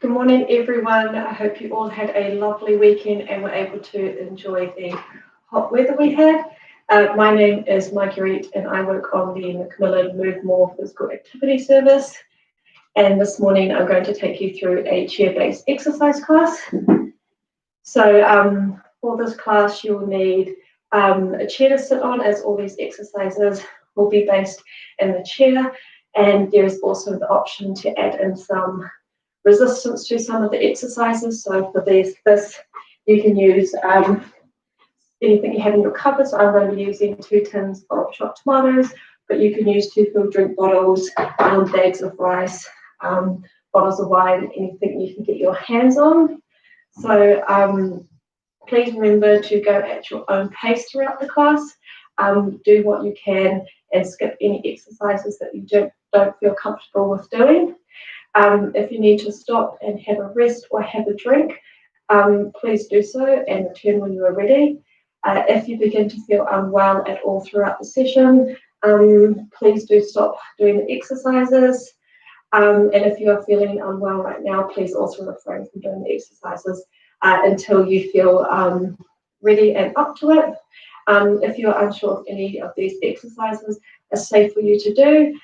Good morning, everyone. I hope you all had a lovely weekend and were able to enjoy the hot weather we had. My name is Marguerite and I work on the Macmillan Move More Physical Activity Service. And this morning I'm going to take you through a chair-based exercise class. So for this class you'll need a chair to sit on, as all these exercises will be based in the chair. And there's also the option to add in some resistance to some of the exercises. So for this you can use anything you have in your cupboard. So I'm going to be using 2 tins of chopped tomatoes, but you can use 2 filled drink bottles, bags of rice, bottles of wine, anything you can get your hands on. So please remember to go at your own pace throughout the class. Do what you can and skip any exercises that you don't feel comfortable with doing. If you need to stop and have a rest or have a drink, please do so and return when you are ready. If you begin to feel unwell at all throughout the session, please do stop doing the exercises. And if you are feeling unwell right now, please also refrain from doing the exercises until you feel ready and up to it. If you are unsure if any of these exercises are safe for you to do,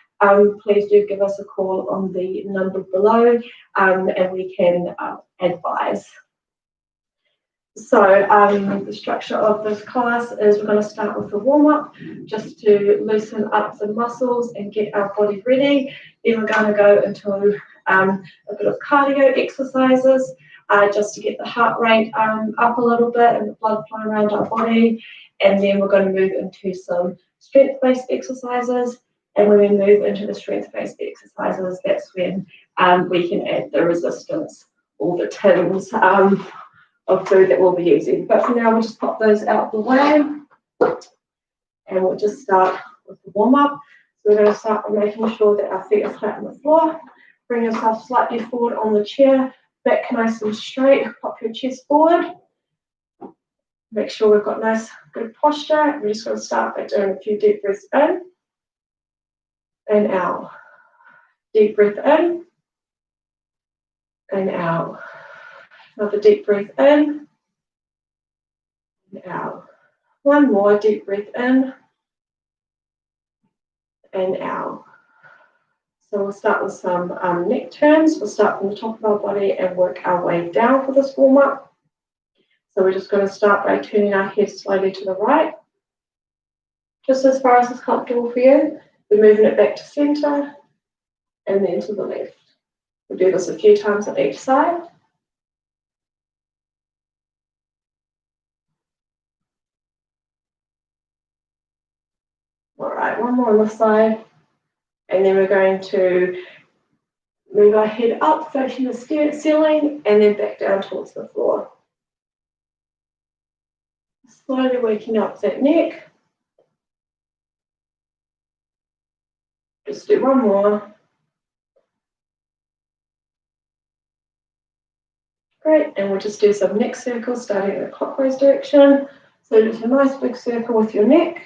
please do give us a call on the number below and we can advise. So the structure of this class is we're going to start with the warm-up just to loosen up the muscles and get our body ready. Then we're going to go into a bit of cardio exercises just to get the heart rate up a little bit and the blood flow around our body. And then we're going to move into some strength-based exercises. And when we move into the strength-based exercises, that's when we can add the resistance or the tins of food that we'll be using. But for now, we'll just pop those out the way. And we'll just start with the warm-up. So we're going to start by making sure that our feet are flat on the floor. Bring yourself slightly forward on the chair. Back nice and straight. Pop your chest forward. Make sure we've got nice, good posture. We're just going to start by doing a few deep breaths in and out. Deep breath in and out. Another deep breath in and out. One more deep breath in and out. So we'll start with some neck turns. We'll start from the top of our body and work our way down for this warm-up. So we're just going to start by turning our head slowly to the right, just as far as is comfortable for you. We're moving it back to center and then to the left. We'll do this a few times on each side. All right, one more on this side. And then we're going to move our head up, facing the ceiling, and then back down towards the floor. Slowly waking up that neck. Just do one more. Great, and we'll just do some neck circles starting in the clockwise direction. So just a nice big circle with your neck.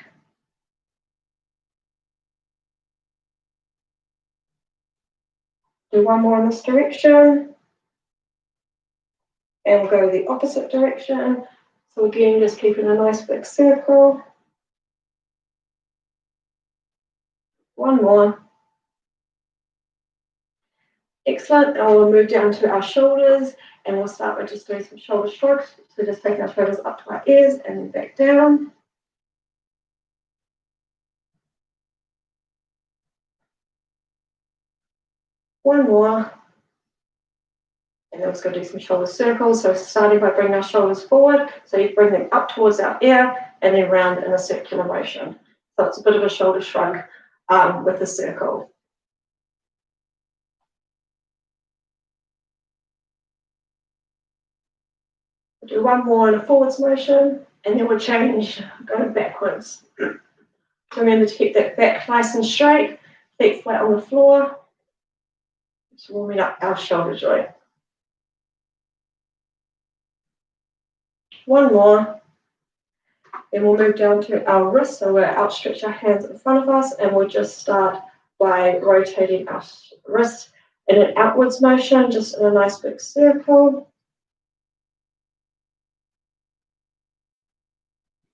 Do one more in this direction. And we'll go the opposite direction. So again, just keeping a nice big circle. One more. Excellent. And we'll move down to our shoulders and we'll start by just doing some shoulder strokes. So just taking our shoulders up to our ears and then back down. One more. And then we're just going to do some shoulder circles. So starting by bringing our shoulders forward. So you bring them up towards our ear and then round in a circular motion. So it's a bit of a shoulder shrug with a circle. We'll do one more in a forwards motion and then we'll change, going backwards. So remember to keep that back nice and straight, feet flat on the floor. Just warming up our shoulder joint. One more. Then we'll move down to our wrists. So we'll outstretch our hands in front of us and we'll just start by rotating our wrists in an outwards motion, just in a nice big circle.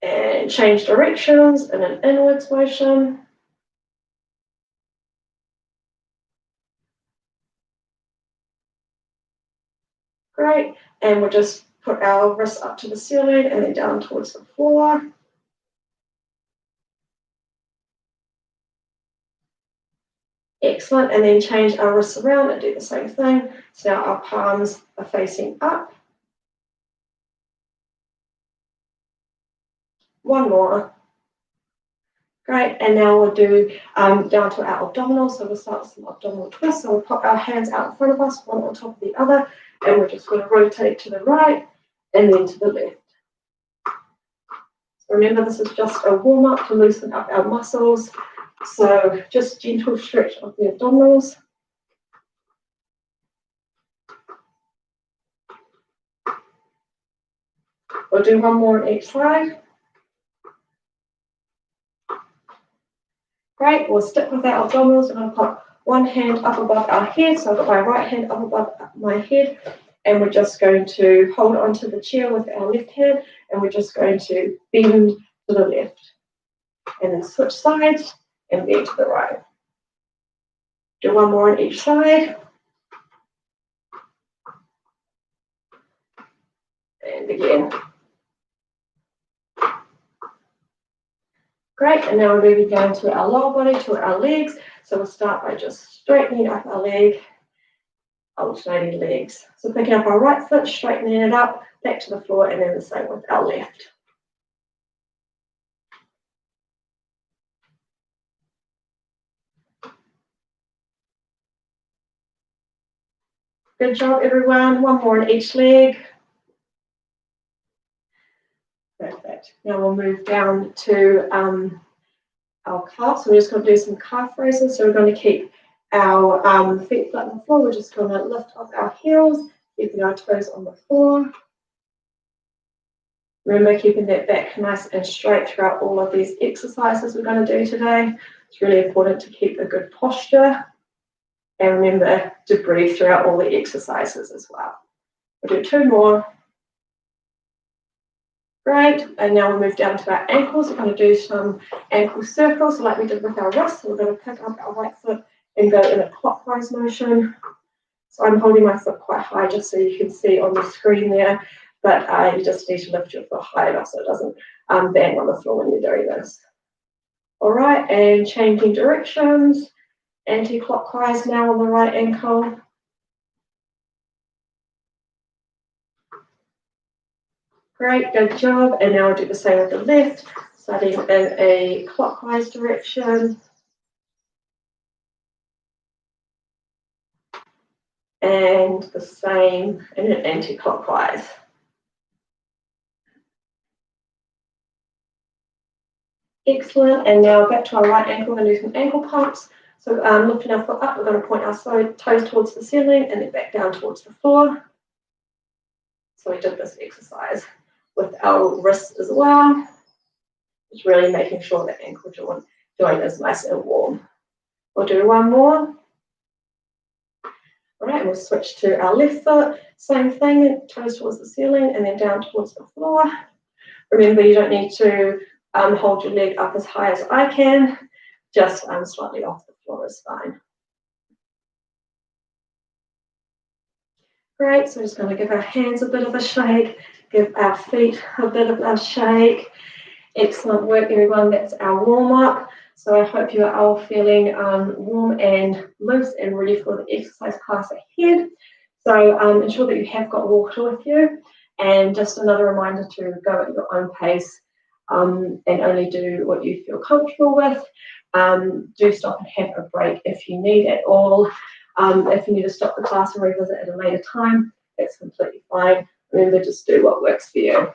And change directions in an inwards motion. Great. And we'll just put our wrists up to the ceiling and then down towards the floor. Excellent. And then change our wrists around and do the same thing. So now our palms are facing up. One more. Great. And now we'll do down to our abdominals. So we'll start with some abdominal twists. So we'll pop our hands out in front of us, one on top of the other. And we're just going to rotate to the right and then to the left. So remember, this is just a warm-up to loosen up our muscles. So just gentle stretch of the abdominals. We'll do one more on each side. Great, we'll stick with our abdominals. I'm going to put one hand up above our head. So I've got my right hand up above my head. And we're just going to hold onto the chair with our left hand. And we're just going to bend to the left. And then switch sides and bend to the right. Do one more on each side. And again. Great, and now we're moving down to our lower body, to our legs. So we'll start by just straightening up our leg, alternating legs. So picking up our right foot, straightening it up, back to the floor, and then the same with our left. Good job, everyone. One more on each leg. Perfect. Now we'll move down to our calves. So we're just going to do some calf raises. So we're going to keep our feet flat on the floor. We're just going to lift up our heels, keeping our toes on the floor. Remember, keeping that back nice and straight throughout all of these exercises we're going to do today. It's really important to keep a good posture. And remember to breathe throughout all the exercises as well. We'll do two more. Great, and now we'll move down to our ankles. We're going to do some ankle circles, like we did with our wrists. So we're going to pick up our right foot and go in a clockwise motion. So I'm holding my foot quite high just so you can see on the screen there, but you just need to lift your foot high enough so it doesn't bang on the floor when you're doing this. All right, and changing directions, anti-clockwise now on the right ankle. Great, good job. And now we'll do the same with the left, starting in a clockwise direction. And the same in an anti-clockwise. Excellent. And now back to our right ankle, we're going to do some ankle pumps. So lifting our foot up, we're going to point our toes towards the ceiling and then back down towards the floor. So we did this exercise with our wrists as well. It's really making sure the ankle joint is nice and warm. We'll do one more. All right, we'll switch to our left foot. Same thing, toes towards the ceiling and then down towards the floor. Remember, you don't need to hold your leg up as high as I can. Just slightly off the floor is fine. Great, so we're just going to give our hands a bit of a shake, give our feet a bit of a shake. Excellent work, everyone. That's our warm-up. So I hope you are all feeling warm and loose and ready for the exercise class ahead. So ensure that you have got water with you. And just another reminder to go at your own pace and only do what you feel comfortable with. Do stop and have a break if you need at all. If you need to stop the class and revisit at a later time, that's completely fine. Remember, just do what works for you.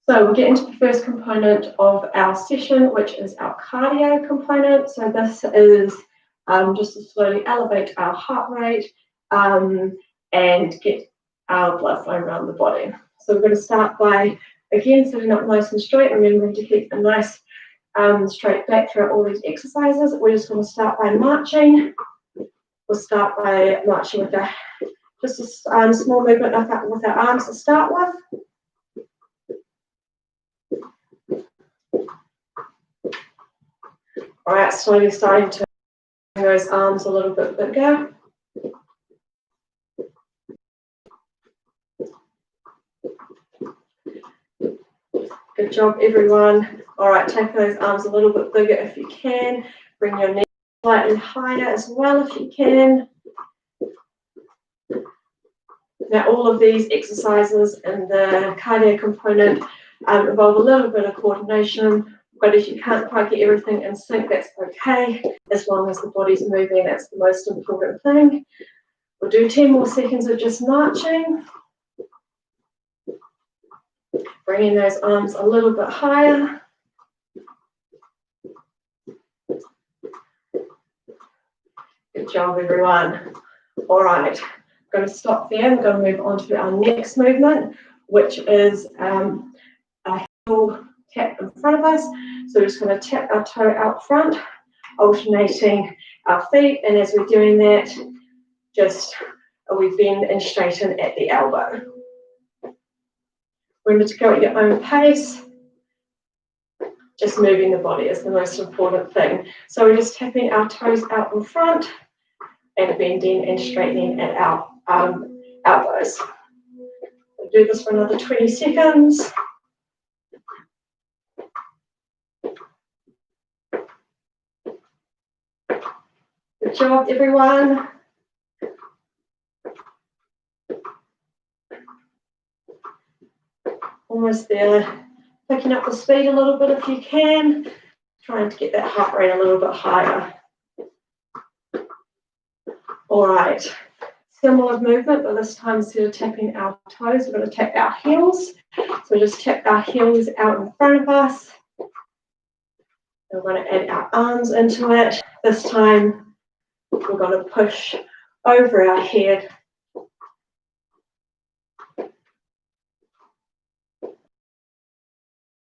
So we'll get into the first component of our session, which is our cardio component. So this is just to slowly elevate our heart rate and get our blood flowing around the body. So we're going to start by, again, sitting up nice and straight, remembering to keep a nice straight back throughout all these exercises. We're just going to start by marching. We'll start by marching with just a small movement with our arms to start with. All right, slowly starting to bring those arms a little bit bigger. Good job, everyone. All right, take those arms a little bit bigger if you can. Bring your neck slightly higher as well if you can. Now, all of these exercises and the cardio component involve a little bit of coordination, but if you can't quite get everything in sync, that's okay. As long as the body's moving, that's the most important thing. We'll do 10 more seconds of just marching. Bringing those arms a little bit higher. Good job, everyone. All right, I'm going to stop there. I'm going to move on to our next movement, which is a heel tap in front of us. So we're just going to tap our toe out front, alternating our feet. And as we're doing that, we bend and straighten at the elbow. Remember to go at your own pace. Just moving the body is the most important thing. So we're just tapping our toes out in front and bending and straightening at our elbows. We'll do this for another 20 seconds. Good job, everyone. Almost there. Picking up the speed a little bit if you can. Trying to get that heart rate a little bit higher. All right. Similar movement, but this time instead of tapping our toes, we're going to tap our heels. So just tap our heels out in front of us. We're going to add our arms into it. This time, we're going to push over our head.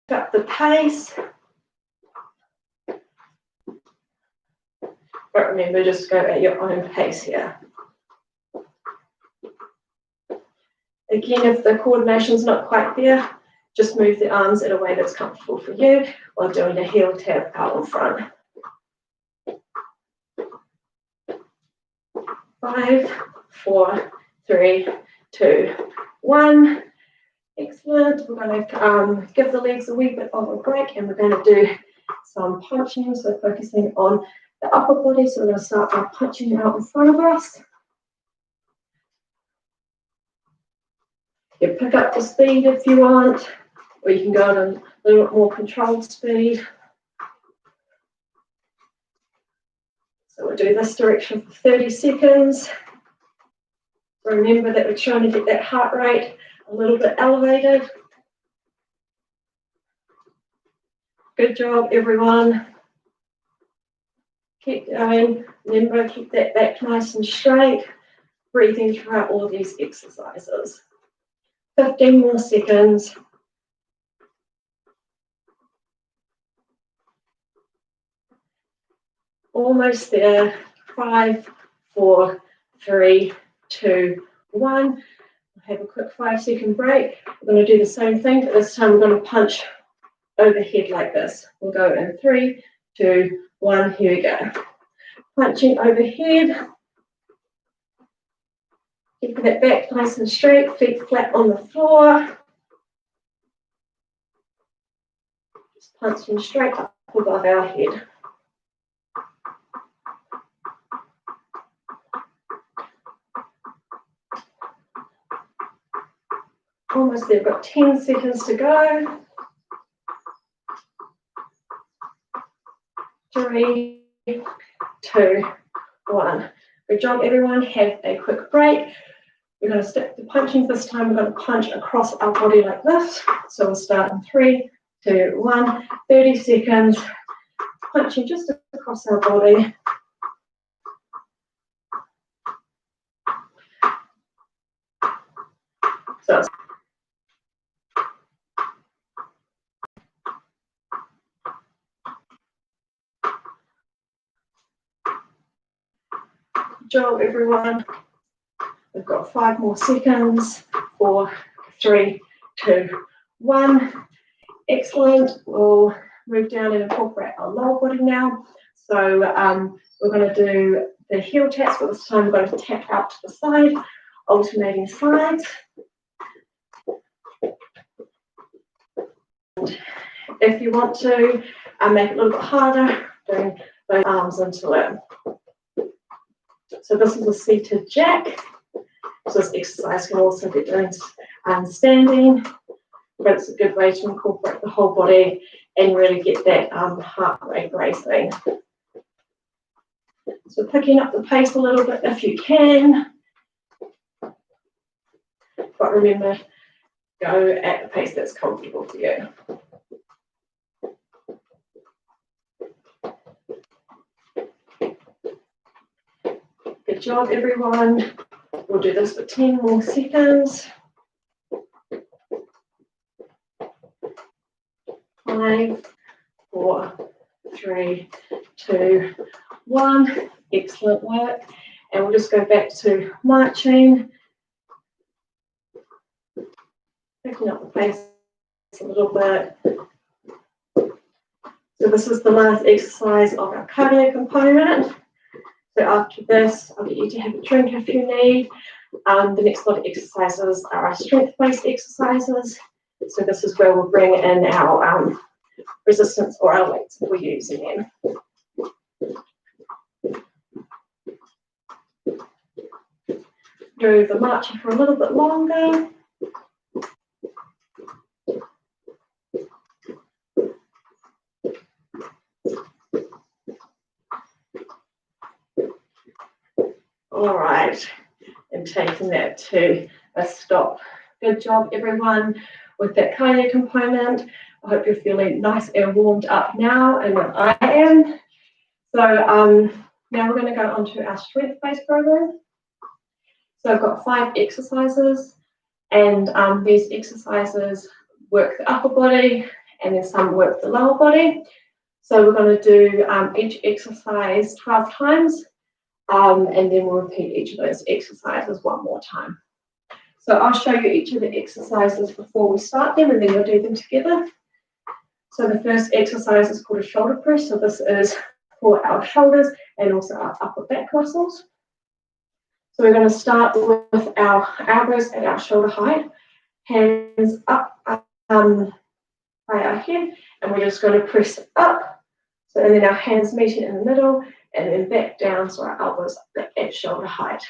Pick up the pace. But remember, just go at your own pace here. Again, if the coordination's not quite there, just move the arms in a way that's comfortable for you while doing a heel tap out in front. 5, 4, 3, 2, 1. Excellent. We're going to give the legs a wee bit of a break, and we're going to do some punching, so focusing on the upper body. So we're going to start by punching out in front of us. You pick up the speed if you want, or you can go at a little bit more controlled speed. So we'll do this direction for 30 seconds. Remember that we're trying to get that heart rate a little bit elevated. Good job, everyone. Keep going. Remember, keep that back nice and straight. Breathing throughout all these exercises. 15 more seconds. Almost there. 5, 4, 3, 2, 1. Have a quick 5-second break. We're going to do the same thing, but this time we're going to punch overhead like this. We'll go in 3, 2, 1. Here we go. Punching overhead. Keep that back nice and straight, feet flat on the floor. Just punching straight up above our head. Almost there, we've got 10 seconds to go. 3, 2, 1. Good job, everyone. Have a quick break. We're going to stick to punching this time. We're going to punch across our body like this. So we'll start in 3, 2, 1. 30 seconds. Punching just across our body. So Good job, everyone. We've got 5 more seconds. 4, 3, 2, 1. Excellent. We'll move down and incorporate our lower body now. So we're going to do the heel taps, but this time we're going to tap out to the side, alternating sides. If you want to make it a little bit harder, bring those arms into it. So this is a seated jack. So this exercise can also be done standing, but it's a good way to incorporate the whole body and really get that heart rate racing. So picking up the pace a little bit if you can, but remember, go at the pace that's comfortable for you. Good job, everyone. We'll do this for 10 more seconds. 5, 4, 3, 2, 1. Excellent work. And we'll just go back to marching. Picking up the pace a little bit. So this is the last exercise of our cardio component. So after this, I'll get you to have a drink if you need. The next lot of exercises are our strength-based exercises. So this is where we'll bring in our resistance or our weights if we're using them. Do the marching for a little bit longer. All right, and taking that to a stop. Good job, everyone, with that cardio component. I hope you're feeling nice and warmed up now, and I am. So now we're going to go on to our strength-based program. So I've got 5 exercises, and these exercises work the upper body, and then some work the lower body. So we're going to do each exercise 12 times. And then we'll repeat each of those exercises one more time. So I'll show you each of the exercises before we start them, and then we'll do them together. So the first exercise is called a shoulder press. So this is for our shoulders and also our upper back muscles. So we're going to start with our elbows at our shoulder height, hands up by our head, and we're just going to press up. So and then our hands meeting in the middle, and then back down, so our elbows back at shoulder height.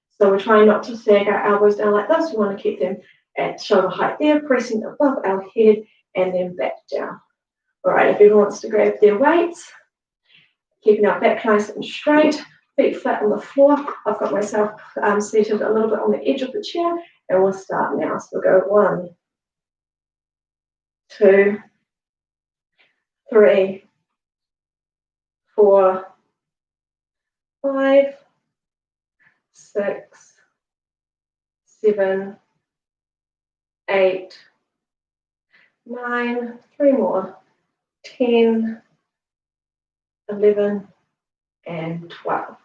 So we're trying not to sag our elbows down like this. We want to keep them at shoulder height there, pressing above our head and then back down. All right, if everyone wants to grab their weights, keeping our back nice and straight, feet flat on the floor. I've got myself seated a little bit on the edge of the chair, and we'll start now. So we'll go 1, 2, 3, 4, 5, 6, 7, 8, 9, 3 more, 10, 11, and 12.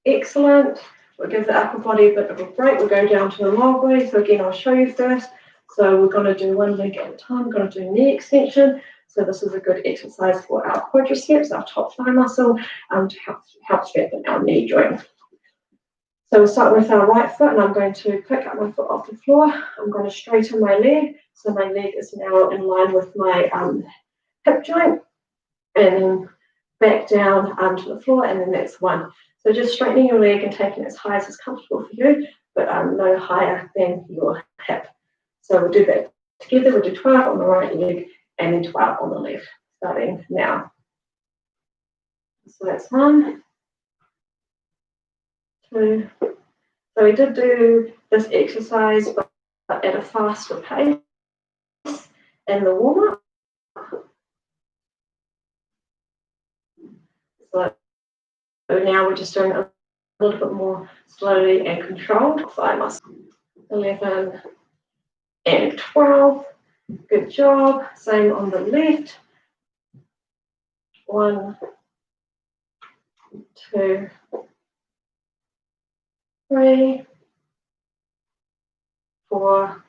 Excellent. We'll give the upper body a bit of a break. We'll go down to the lower body. So again, I'll show you first. So we're going to do one leg at a time. We're going to do knee extension. So this is a good exercise for our quadriceps, our top thigh muscle, to help strengthen our knee joint. So we'll start with our right foot, and I'm going to pick up my foot off the floor. I'm going to straighten my leg. So my leg is now in line with my hip joint, and then back down to the floor, and then that's 1. So just straightening your leg and taking it as high as is comfortable for you, but no higher than your hip. So we'll do that together. We'll do 12 on the right leg and then 12 on the left, starting now. So that's 1, 2. So we did do this exercise, but at a faster pace in the warm-up. So now we're just doing a little bit more slowly and controlled. Thigh muscle. 11 and 12. Good job. Same on the left. 1, 2, 3, 4,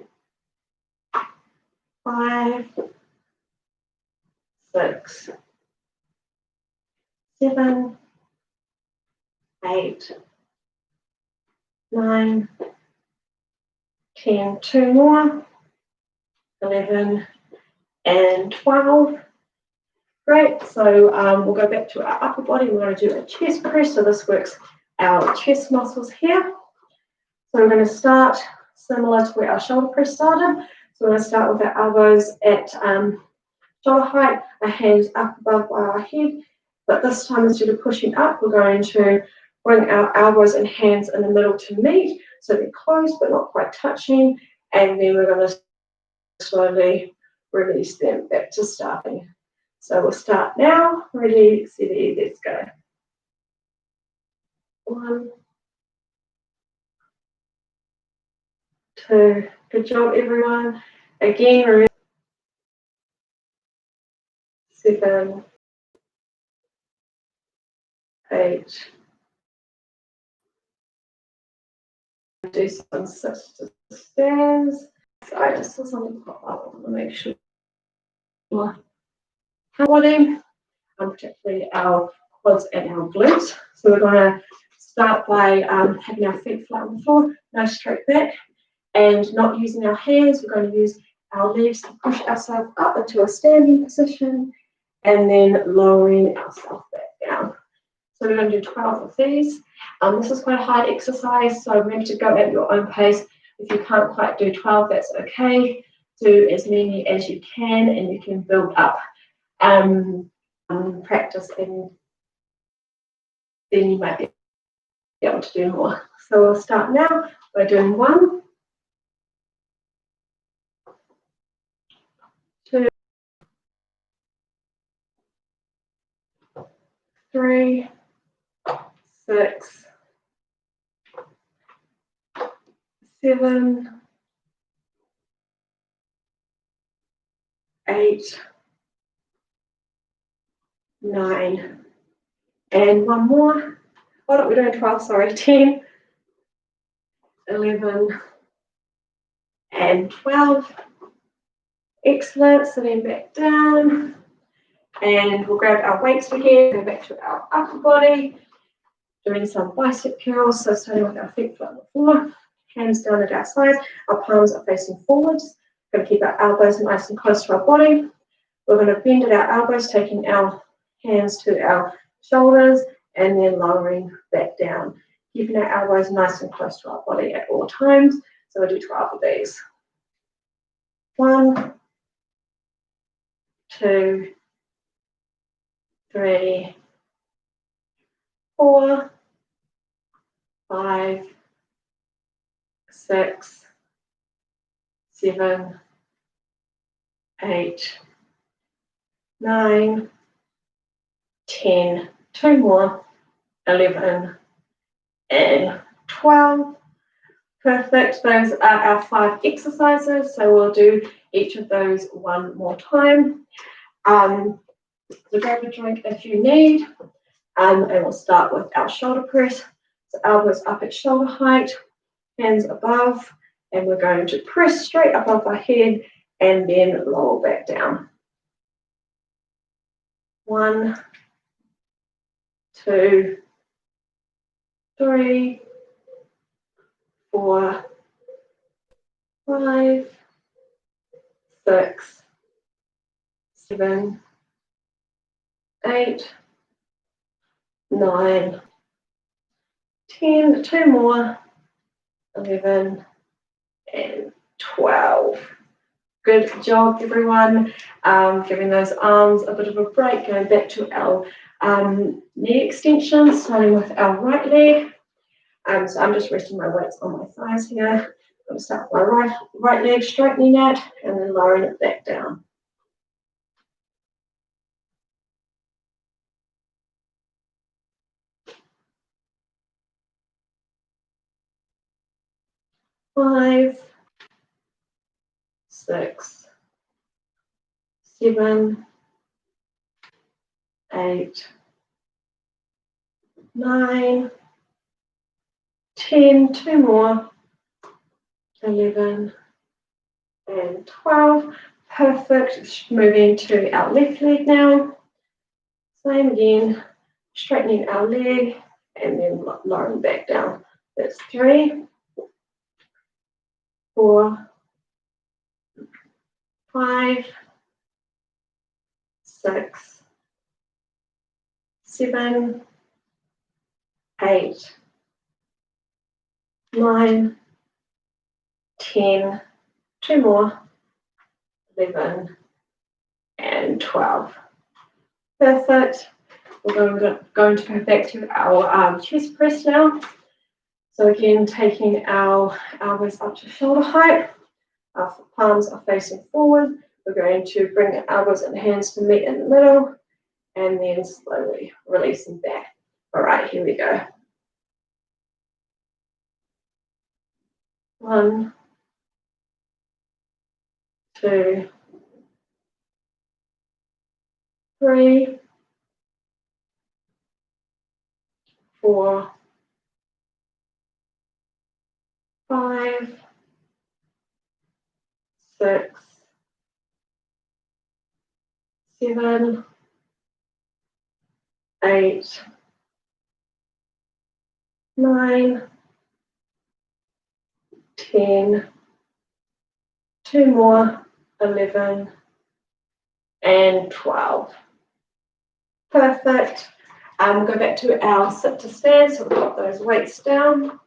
5, 6, 7, 8, 9, 10, 2 more, 11, and 12. Great, so we'll go back to our upper body. We're going to do a chest press, so this works our chest muscles here. So we're going to start similar to where our shoulder press started. So we're going to start with our elbows at shoulder height, our hands up above our head, but this time instead of pushing up, we're going to bring our elbows and hands in the middle to meet, so they're close but not quite touching, and then we're going to slowly release them back to starting. So we'll start now. Ready, steady, let's go. 1, 2, good job everyone. Again, remember 7, 8, do some sister stairs. So I just saw something pop up. I want to make sure. Body, particularly our quads and our glutes. So we're going to start by having our feet flat on the floor, no straight back, and not using our hands. We're going to use our legs to push ourselves up into a standing position, and then lowering ourselves back down. So we're going to do 12 of these. This is quite a hard exercise, so remember to go at your own pace. If you can't quite do 12, that's okay. Do as many as you can, and you can build up practice, and then you might be able to do more. So we'll start now by doing 1, 2, 3, 6, 7, 8, 9, and one more. Why don't we do 12? Sorry, 10, 11, and 12. Excellent. So then back down, and we'll grab our weights again. Go back to our upper body, doing some bicep curls. So starting with our feet flat on the floor, hands down at our sides. Our palms are facing forwards. We're going to keep our elbows nice and close to our body. We're going to bend at our elbows, taking our hands to our shoulders, and then lowering back down, keeping our elbows nice and close to our body at all times. So we'll do 12 of these. 1, 2, 3, 4, 5, 6, 7, 8, 9, 10, 2 more, 11, and 12. Perfect. Those are our 5 exercises. So we'll do each of those one more time. So grab a drink if you need. And we'll start with our shoulder press. So elbows up at shoulder height, hands above, and we're going to press straight above our head and then lower back down. 1, 2, 3, 4, 5, 6, 7, 8, 9, 10, 2 more, 11, and 12. Good job, everyone. Giving those arms a bit of a break, going back to our knee extension, starting with our right leg. So I'm just resting my weights on my thighs here. I'm going to start with my right leg, straightening that, and then lowering it back down. 5, 6, 7, 8, 9, 10, 2 more, 11 and 12. Perfect. Moving to our left leg now. Same again, straightening our leg and then lowering back down. That's 3, 4, 5, 6, 7, 8, 9, 10, 2 more, 11 and 12. Perfect. We're going to go back to our chest press now. So again, taking our elbows up to shoulder height, our palms are facing forward. We're going to bring our elbows and hands to meet in the middle, and then slowly releasing back. All right, here we go. 1, 2, 3, 4, 5, 6, 7, 8, 9, 10, 2 more, 11 and 12. Perfect. We'll go back to our sit to stand, so we've got those weights down.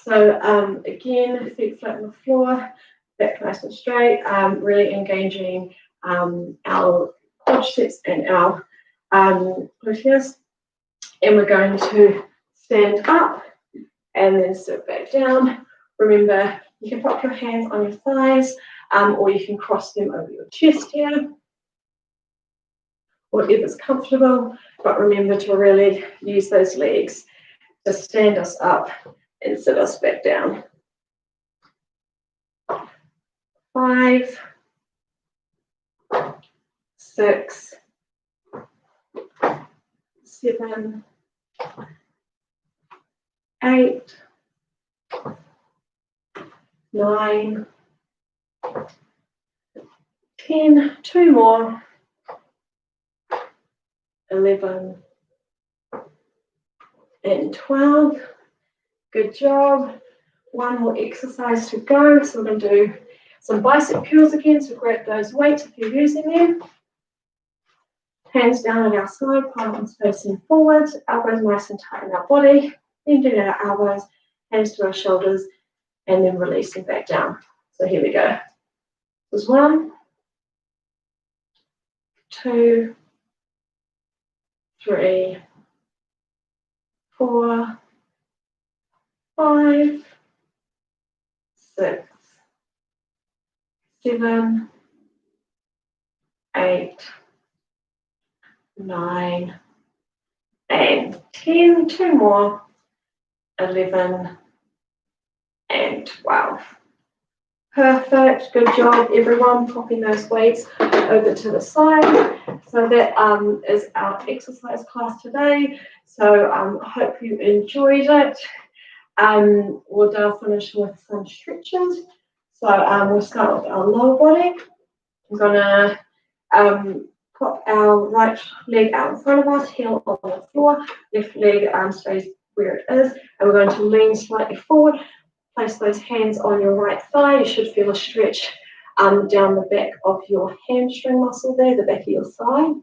So again, feet flat on the floor, back nice and straight, really engaging our quadriceps and our gluteus. And we're going to stand up and then sit back down. Remember, you can pop your hands on your thighs, or you can cross them over your chest here, whatever's comfortable, but remember to really use those legs to stand us up and sit us back down. 5, 6, 7, 8, 9, 10, 2 more, 11 and 12. Good job. One more exercise to go. So we're going to do some bicep curls again. So grab those weights if you're using them. Hands down on our side, palms facing forward, elbows nice and tight in our body. Then doing our elbows, hands to our shoulders, and then releasing back down. So here we go. There's 1, 2, 3, 4, 5, 6, 7, 8, 9, and 10. 2 more, 11 and 12. Perfect. Good job, everyone. Popping those weights over to the side. So that is our exercise class today. So hope you enjoyed it. We'll now finish with some stretches. So we'll start with our lower body. I'm gonna pop our right leg out in front of us, heel on the floor, left leg stays where it is, and we're going to lean slightly forward. Place those hands on your right thigh. You should feel a stretch down the back of your hamstring muscle there, the back of your thigh.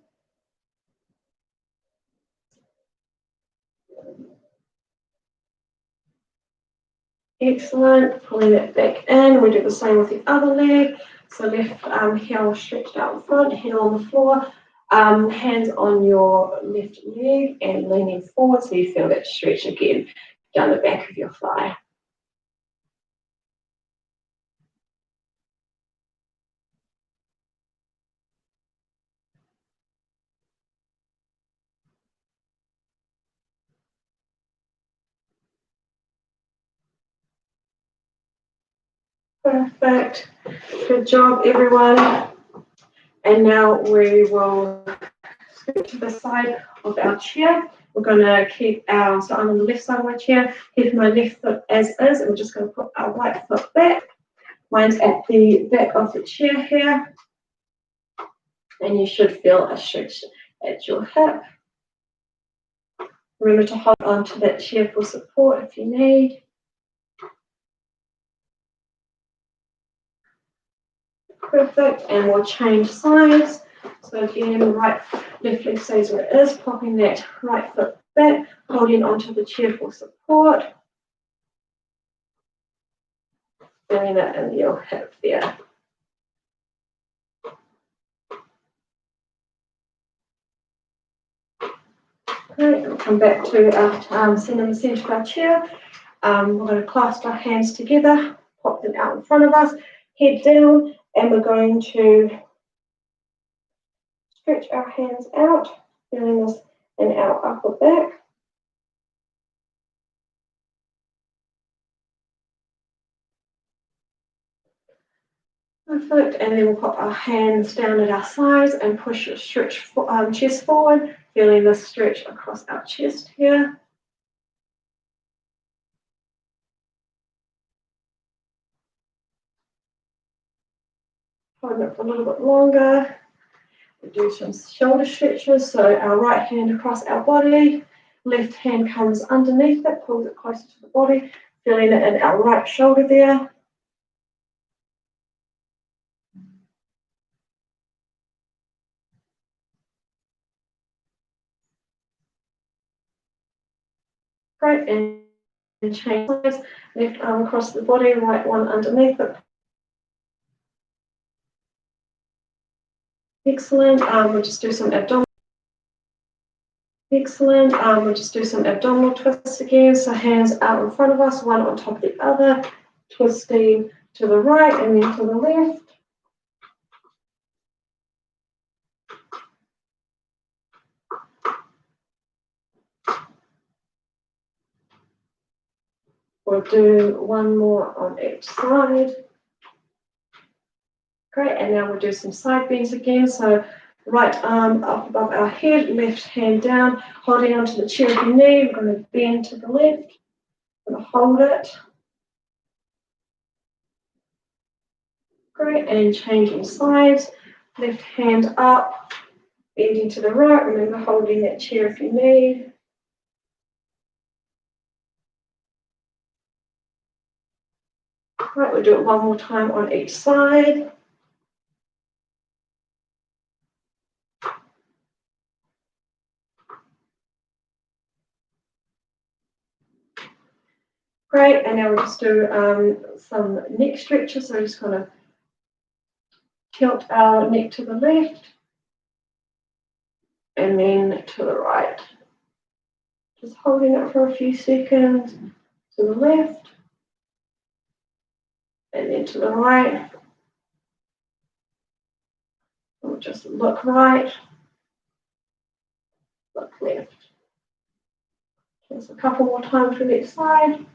Excellent. Pulling that back in. We do the same with the other leg. So left heel stretched out in front, heel on the floor, hands on your left leg and leaning forward so you feel that stretch again down the back of your thigh. Perfect. Good job, everyone. And now we will scoot to the side of our chair We're going to keep so I'm on the left side of my chair, keep my left foot as is, and we're just going to put our right foot back. Mine's at the back of the chair here, and you should feel a stretch at your hip. Remember to hold on to that chair for support if you need. Perfect, and we'll change sides. So again, left leg stays where it is, popping that right foot back, holding onto the chair for support. Feeling that in your hip there. Okay, we'll come back to our center of our chair. We're going to clasp our hands together, pop them out in front of us, head down, and we're going to stretch our hands out, feeling this in our upper back. Perfect, and then we'll pop our hands down at our sides and push the stretch chest forward, feeling the stretch across our chest here. Hold it for a little bit longer. We'll do some shoulder stretches, so our right hand across our body, left hand comes underneath it, pulls it closer to the body, feeling it in our right shoulder there. Great, and change sides, left arm across the body, right one underneath it. Excellent, we'll just do some abdominal. Excellent, we'll just do some abdominal twists again, so hands out in front of us, one on top of the other, twisting to the right and then to the left. We'll do one more on each side. Great, and now we'll do some side bends again. So right arm up above our head, left hand down, holding onto the chair if you need. We're going to bend to the left. We're going to hold it. Great, and changing sides. Left hand up, bending to the right. Remember holding that chair if you need. Right, we'll do it one more time on each side. Great, and now we'll just do some neck stretches. So just kind of tilt our neck to the left and then to the right. Just holding it for a few seconds to the left and then to the right. We'll just look right, look left. Just a couple more times from each side.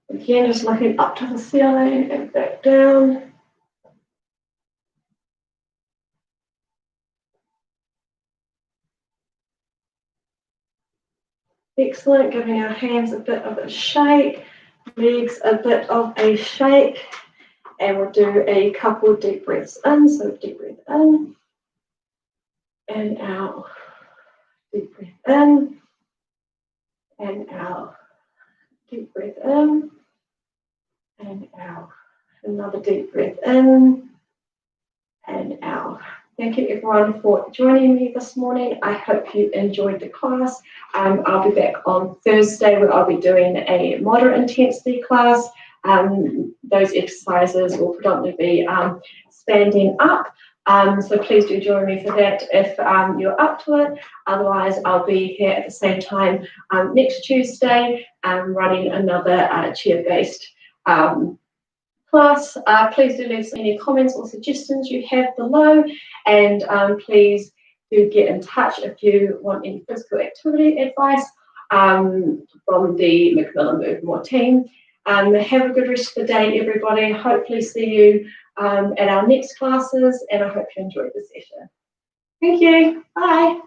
Again, just looking up to the ceiling and back down. Excellent, giving our hands a bit of a shake, legs a bit of a shake, and we'll do a couple of deep breaths in. So deep breath in and out, deep breath in and out, deep breath in and out. Another deep breath in and out. Thank you everyone for joining me this morning. I hope you enjoyed the class. I'll be back on Thursday where I'll be doing a moderate intensity class. Those exercises will predominantly be standing up. So please do join me for that if you're up to it. Otherwise, I'll be here at the same time next Tuesday running another chair-based class. Please do leave any comments or suggestions you have below, and please do get in touch if you want any physical activity advice from the Macmillan Move More team. Have a good rest of the day, everybody. Hopefully see you at our next classes, and I hope you enjoyed the session. Thank you. Bye.